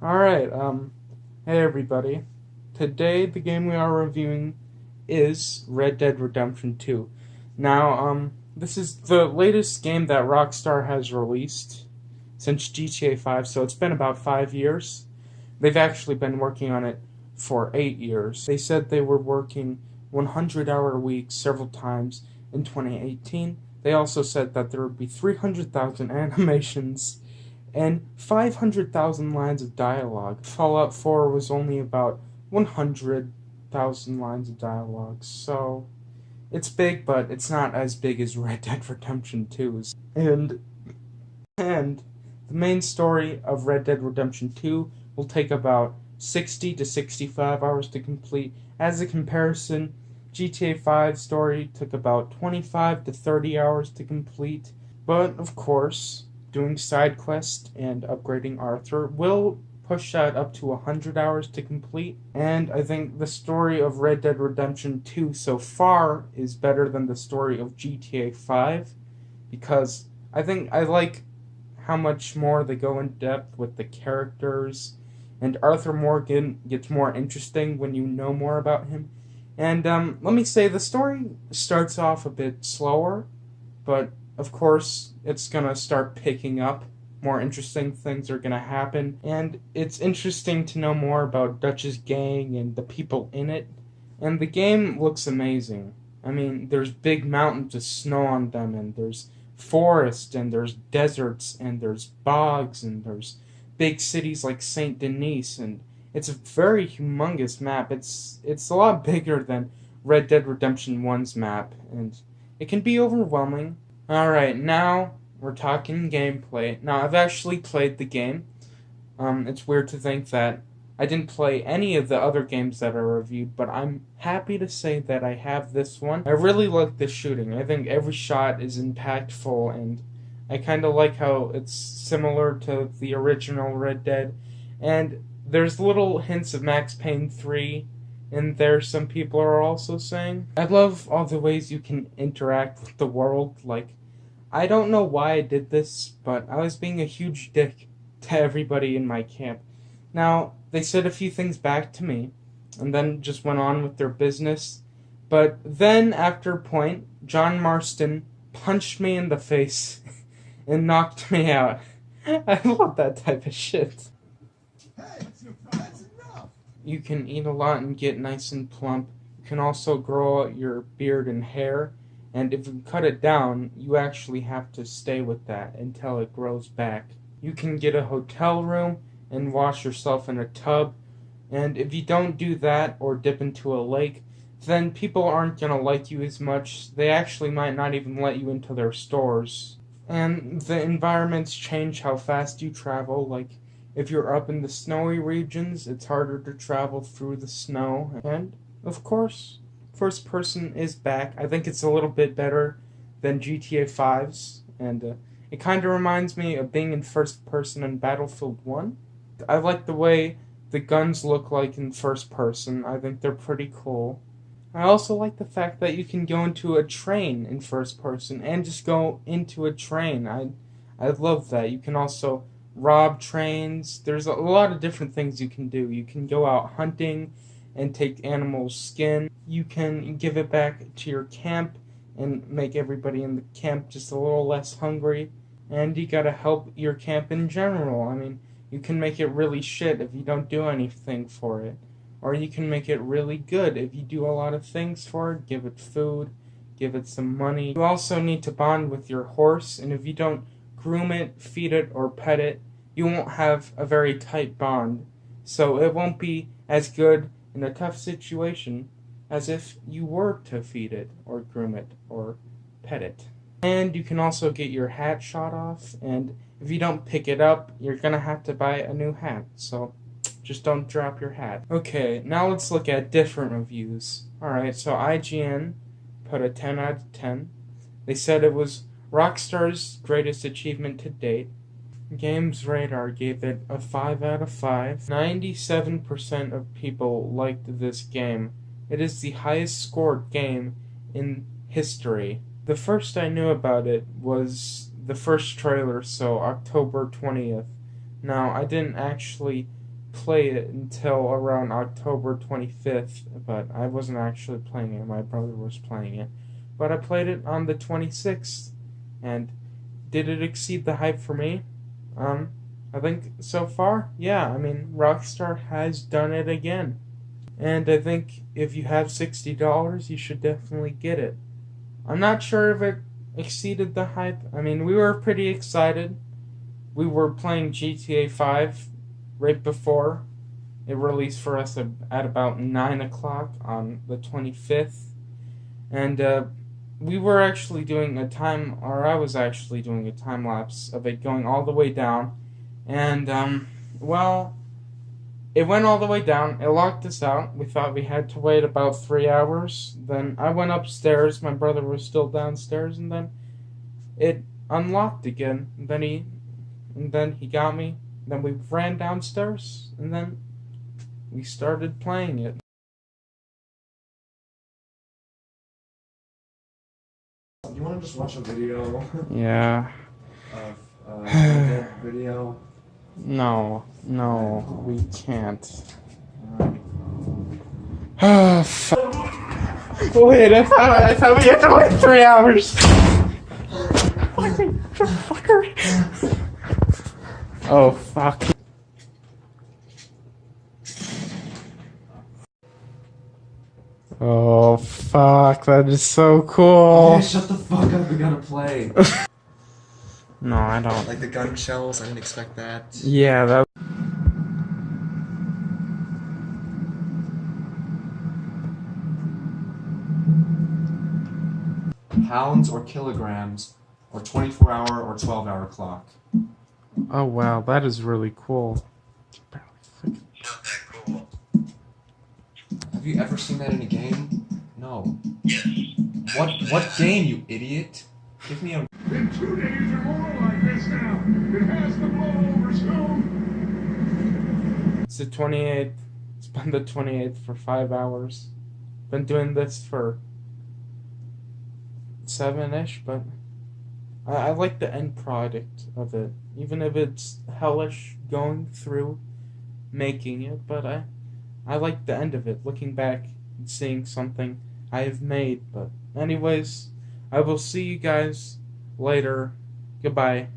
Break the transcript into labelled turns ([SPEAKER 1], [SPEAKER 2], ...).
[SPEAKER 1] Alright, hey everybody. Today, the game we are reviewing is Red Dead Redemption 2. Now, this is the latest game that Rockstar has released since GTA 5, so it's been about 5 years. They've actually been working on it for 8 years. They said they were working 100-hour weeks several times in 2018. They also said that there would be 300,000 animations and 500,000 lines of dialogue. Fallout 4 was only about 100,000 lines of dialogue, so it's big, but it's not as big as Red Dead Redemption 2's. And the main story of Red Dead Redemption 2 will take about 60 to 65 hours to complete. As a comparison, GTA 5 story took about 25 to 30 hours to complete. But, of course, doing side quests and upgrading Arthur will push that up to 100 hours to complete. And I think the story of Red Dead Redemption 2 so far is better than the story of GTA 5, because I think I like how much more they go in depth with the characters, and Arthur Morgan gets more interesting when you know more about him. And let me say, the story starts off a bit slower, but of course it's gonna start picking up. More interesting things are gonna happen, and it's interesting to know more about Dutch's gang and the people in it. And the game looks amazing. I mean, there's big mountains with snow on them, and there's forest, and there's deserts, and there's bogs, and there's big cities like Saint Denis, and it's a very humongous map. It's a lot bigger than Red Dead Redemption 1's map, and it can be overwhelming. Alright, now we're talking gameplay. Now, I've actually played the game. It's weird to think that I didn't play any of the other games that I reviewed, but I'm happy to say that I have this one. I really like the shooting. I think every shot is impactful, and I kind of like how it's similar to the original Red Dead. And there's little hints of Max Payne 3 in there, some people are also saying. I love all the ways you can interact with the world. Like, I don't know why I did this, but I was being a huge dick to everybody in my camp. Now, they said a few things back to me, and then just went on with their business. But then, after a point, John Marston punched me in the face and knocked me out. I love that type of shit. You can eat a lot and get nice and plump. You can also grow out your beard and hair. And if you cut it down, you actually have to stay with that until it grows back. You can get a hotel room and wash yourself in a tub. And if you don't do that or dip into a lake, then people aren't going to like you as much. They actually might not even let you into their stores. And the environments change how fast you travel. Like, if you're up in the snowy regions, it's harder to travel through the snow. And, of course, first person is back. I think it's a little bit better than GTA 5's, and it kind of reminds me of being in first person in Battlefield 1. I like the way the guns look like in first person. I think they're pretty cool. I also like the fact that you can go into a train in first person and just go into a train. I love that. You can also rob trains. There's a lot of different things you can do. You can go out hunting and take animals' skin. You can give it back to your camp and make everybody in the camp just a little less hungry. And you gotta help your camp in general. I mean, you can make it really shit if you don't do anything for it. Or you can make it really good if you do a lot of things for it. Give it food, give it some money. You also need to bond with your horse, and if you don't groom it, feed it, or pet it, you won't have a very tight bond. So it won't be as good in a tough situation as if you were to feed it, or groom it, or pet it. And you can also get your hat shot off, and if you don't pick it up, you're gonna have to buy a new hat, so just don't drop your hat. Okay, now let's look at different reviews. Alright, so IGN put a 10 out of 10. They said it was Rockstar's greatest achievement to date. Games Radar gave it a 5 out of 5. 97% of people liked this game. It is the highest scored game in history. The first I knew about it was the first trailer, so October 20th. Now, I didn't actually play it until around October 25th, but I wasn't actually playing it. My brother was playing it. But I played it on the 26th, and did it exceed the hype for me? I think so far, yeah. I mean, Rockstar has done it again. And I think if you have $60, you should definitely get it. I'm not sure if it exceeded the hype. I mean, we were pretty excited. We were playing GTA 5 right before it released for us at about 9 o'clock on the 25th. And we were actually doing I was actually doing a time lapse of it going all the way down. And, well, it went all the way down. It locked us out. We thought we had to wait about 3 hours. Then I went upstairs. My brother was still downstairs, and then it unlocked again. And then he got me. Then we ran downstairs, and then we started playing it.
[SPEAKER 2] You want to just watch a video
[SPEAKER 1] Yeah.
[SPEAKER 2] of a video?
[SPEAKER 1] No, we can't. Wait, I thought we had to wait 3 hours. Fucker. Oh, fuck. Oh, fuck, that is so cool.
[SPEAKER 2] Yeah, shut the fuck up, we gotta play.
[SPEAKER 1] No, I don't.
[SPEAKER 2] Like the gun shells, I didn't expect that.
[SPEAKER 1] Yeah, that.
[SPEAKER 2] Pounds or kilograms, or 24-hour or 12-hour clock.
[SPEAKER 1] Oh, wow, that is really cool.
[SPEAKER 3] Not that cool.
[SPEAKER 2] Have you ever seen that in a game? No.
[SPEAKER 3] Yes.
[SPEAKER 2] What game, you idiot? Give me a...
[SPEAKER 4] In 2 days or more like this now. It has to blow over soon.
[SPEAKER 1] It's the 28th. It's been the 28th for 5 hours. Been doing this for 7-ish, but I like the end product of it. Even if it's hellish going through making it, but I like the end of it, looking back and seeing something I have made. But anyways, I will see you guys later. Goodbye.